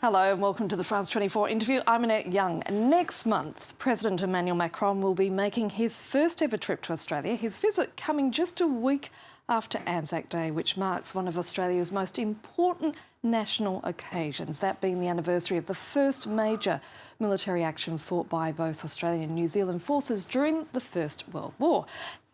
Hello and welcome to the France 24 interview. I'm Annette Young. Next month, President Emmanuel Macron will be making his first ever trip to Australia. His visit coming just a week after Anzac Day, which marks one of Australia's most important national occasions, that being the anniversary of the first major military action fought by both Australian and New Zealand forces during the First World War.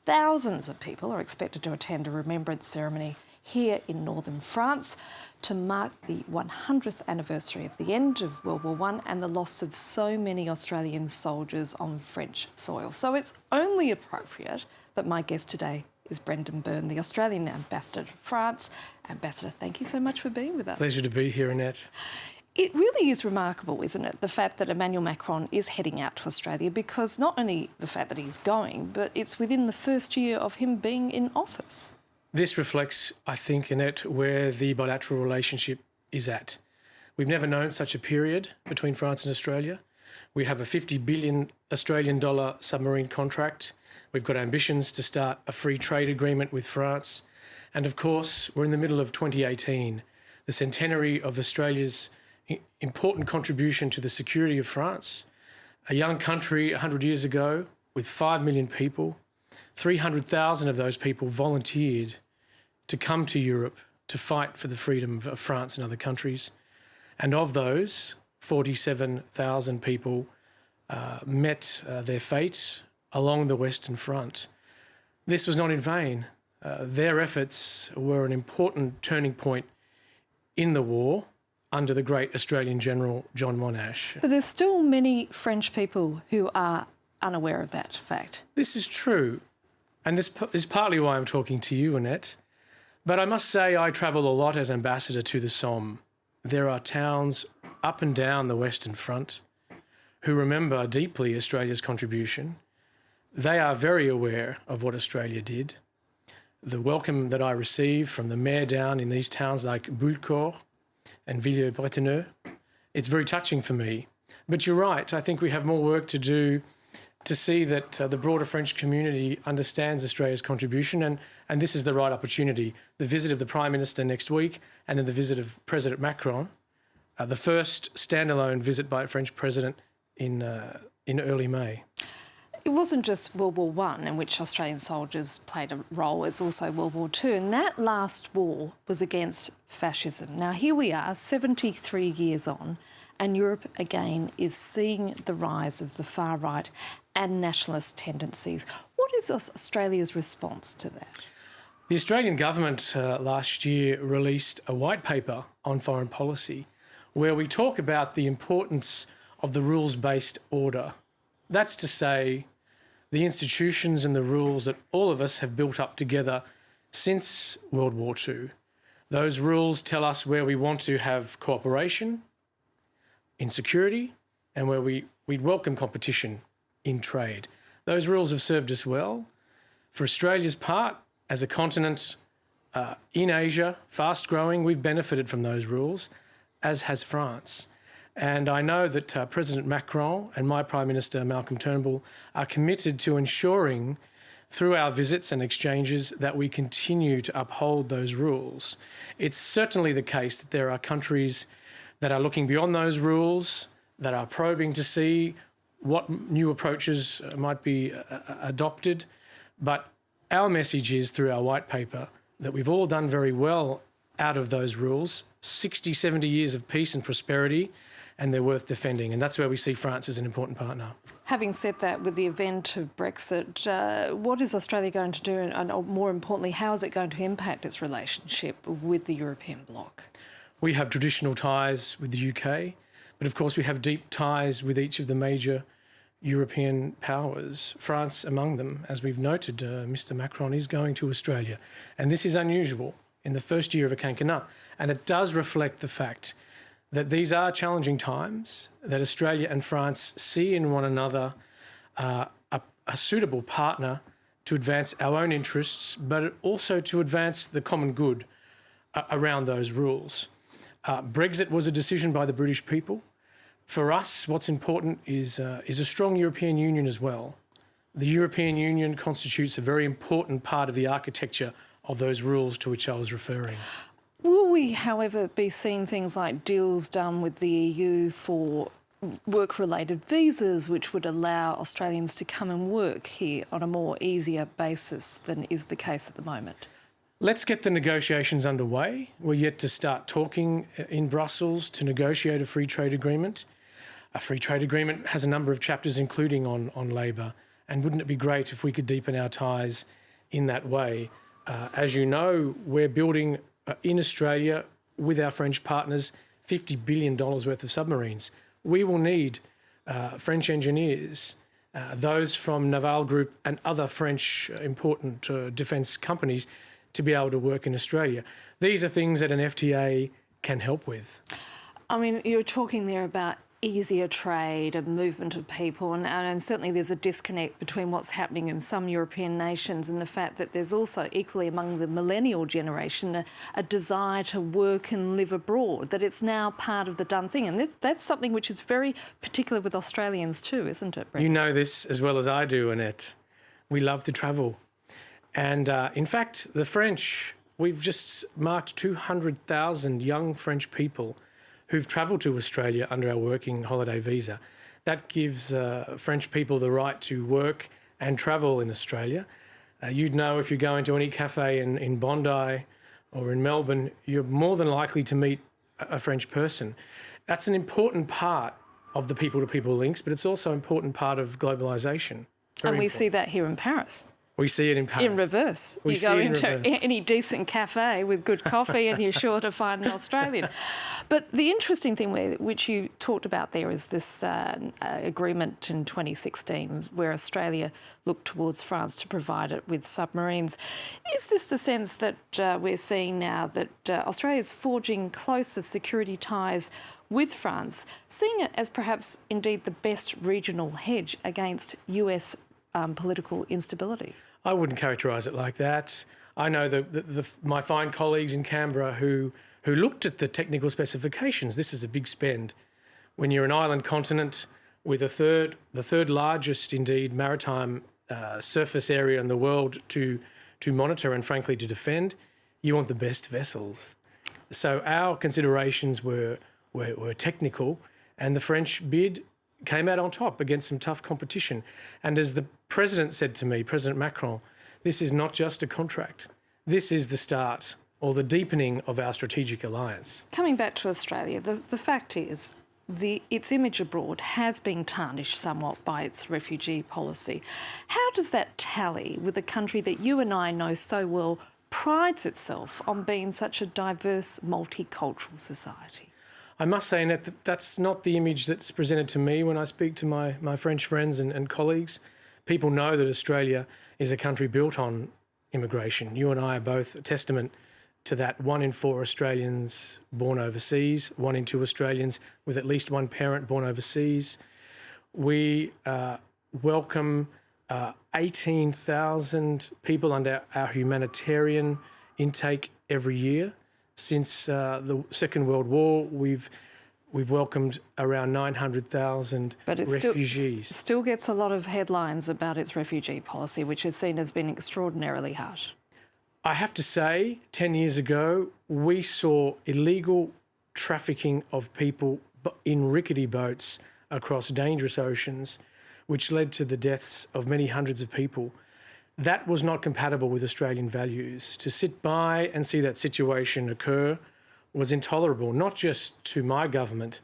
Thousands of people are expected to attend a remembrance ceremony here in northern France to mark the 100th anniversary of the end of World War I and the loss of so many Australian soldiers on French soil. So it's only appropriate that my guest today is Brendan Berne, the Australian ambassador to France. Ambassador, thank you so much for being with us. Pleasure to be here, Annette. It really is remarkable, isn't it, the fact that Emmanuel Macron is heading out to Australia, because not only the fact that he's going, but it's within the first year of him being in office. This reflects, I think, Annette, where the bilateral relationship is at. We've never known such a period between France and Australia. We have a $50 billion Australian submarine contract. We've got ambitions to start a free trade agreement with France. And of course, we're in the middle of 2018, the centenary of Australia's important contribution to the security of France. A young country 100 years ago with 5 million people, 300,000 of those people volunteered to come to Europe to fight for the freedom of France and other countries. And of those, 47,000 people met their fate along the Western Front. This was not in vain. Their efforts were an important turning point in the war under the great Australian General John Monash. But there's still many French people who are unaware of that fact. This is true. And this is partly why I'm talking to you, Annette. But I must say I travel a lot as ambassador to the Somme. There are towns up and down the Western Front who remember deeply Australia's contribution. They are very aware of what Australia did. The welcome that I received from the mayor down in these towns like Bulcourt and Villers-Bretonneux, it's very touching for me. But you're right, I think we have more work to do to see that the broader French community understands Australia's contribution, and this is the right opportunity. The visit of the Prime Minister next week and then the visit of President Macron, the first standalone visit by a French president in early May. It wasn't just World War I in which Australian soldiers played a role, it's also World War II, and that last war was against fascism. Now here we are, 73 years on, and Europe again is seeing the rise of the far right and nationalist tendencies. What is Australia's response to that? The Australian government last year released a white paper on foreign policy where we talk about the importance of the rules-based order. That's to say, the institutions and the rules that all of us have built up together since World War II. Those rules tell us where we want to have cooperation in security and where we welcome competition in trade. Those rules have served us well. For Australia's part, as a continent in Asia, fast growing, we've benefited from those rules, as has France. And I know that President Macron and my Prime Minister, Malcolm Turnbull, are committed to ensuring through our visits and exchanges that we continue to uphold those rules. It's certainly the case that there are countries that are looking beyond those rules, that are probing to see what new approaches might be adopted. But our message is through our white paper that we've all done very well out of those rules, 60, 70 years of peace and prosperity, and they're worth defending. And that's where we see France as an important partner. Having said that, with the event of Brexit, what is Australia going to do? And more importantly, how is it going to impact its relationship with the European bloc? We have traditional ties with the UK, but of course we have deep ties with each of the major European powers, France among them. As we've noted, Mr Macron is going to Australia, and this is unusual in the first year of a quinquennat, and it does reflect the fact that these are challenging times, that Australia and France see in one another a suitable partner to advance our own interests, but also to advance the common good around those rules. Brexit was a decision by the British people. For us, what's important is a strong European Union as well. The European Union constitutes a very important part of the architecture of those rules to which I was referring. Will we, however, be seeing things like deals done with the EU for work-related visas, which would allow Australians to come and work here on a more easier basis than is the case at the moment? Let's get the negotiations underway. We're yet to start talking in Brussels to negotiate a free trade agreement. A free trade agreement has a number of chapters, including on labour. And wouldn't it be great if we could deepen our ties in that way? As you know, we're building in Australia with our French partners $50 billion worth of submarines. We will need French engineers, those from Naval Group and other French important defence companies to be able to work in Australia. These are things that an FTA can help with. I mean, you're talking there about easier trade and movement of people, and certainly there's a disconnect between what's happening in some European nations and the fact that there's also equally among the millennial generation a desire to work and live abroad, that it's now part of the done thing. And that's something which is very particular with Australians too, isn't it, Brendan? You know this as well as I do, Annette. We love to travel. And in fact, the French, we've just marked 200,000 young French people who've travelled to Australia under our working holiday visa. That gives French people the right to work and travel in Australia. You'd know if you go into any cafe in Bondi or in Melbourne, you're more than likely to meet a French person. That's an important part of the people-to-people links, but it's also an important part of globalisation. And we see that here in Paris. We see it in Paris. In reverse. You go into any decent cafe with good coffee and you're sure to find an Australian. But the interesting thing which you talked about there is this agreement in 2016 where Australia looked towards France to provide it with submarines. Is this the sense that we're seeing now that Australia is forging closer security ties with France, seeing it as perhaps indeed the best regional hedge against US political instability? I wouldn't characterise it like that. I know my fine colleagues in Canberra who looked at the technical specifications. This is a big spend. When you're an island continent with the third largest, indeed, maritime surface area in the world to monitor and, frankly, to defend, you want the best vessels. So our considerations were technical, and the French bid came out on top against some tough competition. And as the President said to me, President Macron, this is not just a contract. This is the start or the deepening of our strategic alliance. Coming back to Australia, the fact is its image abroad has been tarnished somewhat by its refugee policy. How does that tally with a country that you and I know so well prides itself on being such a diverse, multicultural society? I must say, Annette, that's not the image that's presented to me when I speak to my French friends and colleagues. People know that Australia is a country built on immigration. You and I are both a testament to that. 1 in 4 Australians born overseas, 1 in 2 Australians with at least one parent born overseas. We welcome 18,000 people under our humanitarian intake every year. Since the Second World War, we've welcomed around 900,000 refugees. But it still gets a lot of headlines about its refugee policy, which is seen as being extraordinarily harsh. I have to say, 10 years ago, we saw illegal trafficking of people in rickety boats across dangerous oceans, which led to the deaths of many hundreds of people. That was not compatible with Australian values. To sit by and see that situation occur was intolerable, not just to my government,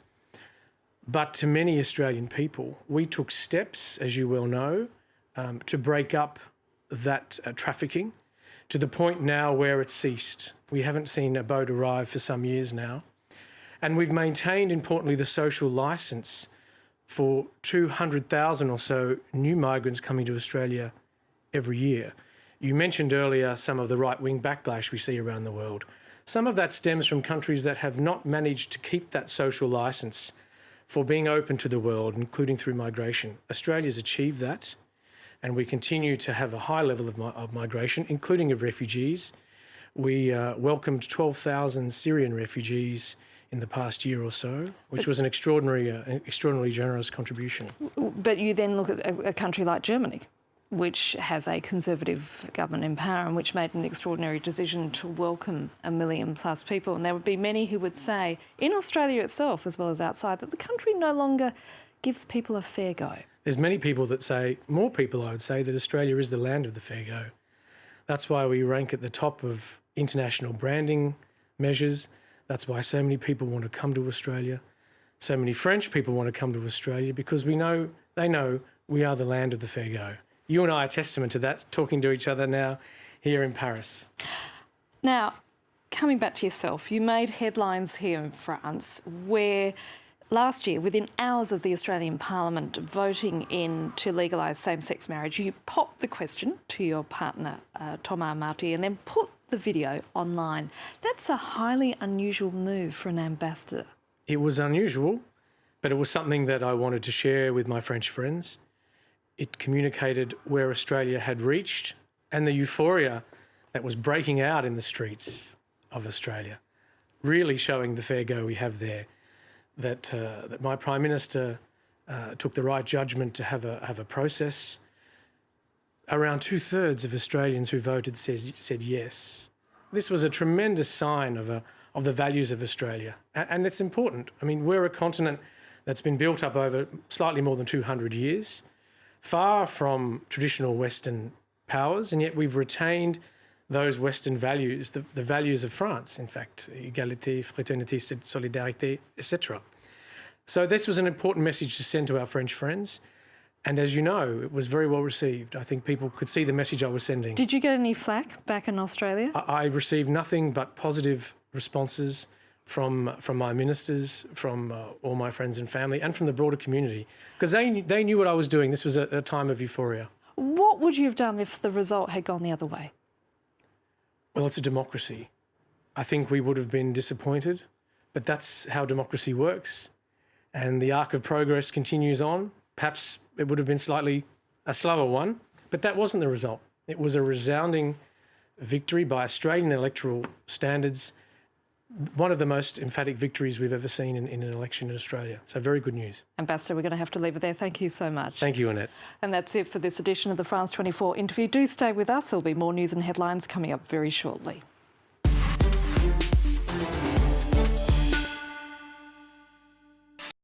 but to many Australian people. We took steps, as you well know, to break up that trafficking to the point now where it's ceased. We haven't seen a boat arrive for some years now. And we've maintained, importantly, the social licence for 200,000 or so new migrants coming to Australia every year. You mentioned earlier some of the right-wing backlash we see around the world. Some of that stems from countries that have not managed to keep that social licence for being open to the world, including through migration. Australia's achieved that, and we continue to have a high level of migration, including of refugees. We welcomed 12,000 Syrian refugees in the past year or so, which was an extraordinarily generous contribution. But you then look at a country like Germany, which has a Conservative government in power and which made an extraordinary decision to welcome 1 million plus people. And there would be many who would say, in Australia itself as well as outside, that the country no longer gives people a fair go. There's many people that say, more people I would say, that Australia is the land of the fair go. That's why we rank at the top of international branding measures. That's why so many people want to come to Australia. So many French people want to come to Australia because they know we are the land of the fair go. You and I are testament to that, talking to each other now here in Paris. Now, coming back to yourself, you made headlines here in France where last year, within hours of the Australian Parliament voting in to legalise same-sex marriage, you popped the question to your partner, Thomas Marty, and then put the video online. That's a highly unusual move for an ambassador. It was unusual, but it was something that I wanted to share with my French friends. It communicated where Australia had reached and the euphoria that was breaking out in the streets of Australia, really showing the fair go we have there, that my Prime Minister took the right judgment to have a process. Around 2/3 of Australians who voted said yes. This was a tremendous sign of the values of Australia. And it's important. I mean, we're a continent that's been built up over slightly more than 200 years, far from traditional Western powers, and yet we've retained those Western values, the values of France, in fact, égalité, fraternité, solidarité, etc. So this was an important message to send to our French friends. And as you know, it was very well received. I think people could see the message I was sending. Did you get any flack back in Australia? I received nothing but positive responses from my ministers, from all my friends and family, and from the broader community, because they knew what I was doing. This was a time of euphoria. What would you have done if the result had gone the other way? Well, it's a democracy. I think we would have been disappointed, but that's how democracy works. And the arc of progress continues on. Perhaps it would have been slightly a slower one, but that wasn't the result. It was a resounding victory by Australian electoral standards, one of the most emphatic victories we've ever seen in an election in Australia. So very good news. Ambassador, we're going to have to leave it there. Thank you so much. Thank you, Annette. And that's it for this edition of the France 24 interview. Do stay with us. There'll be more news and headlines coming up very shortly.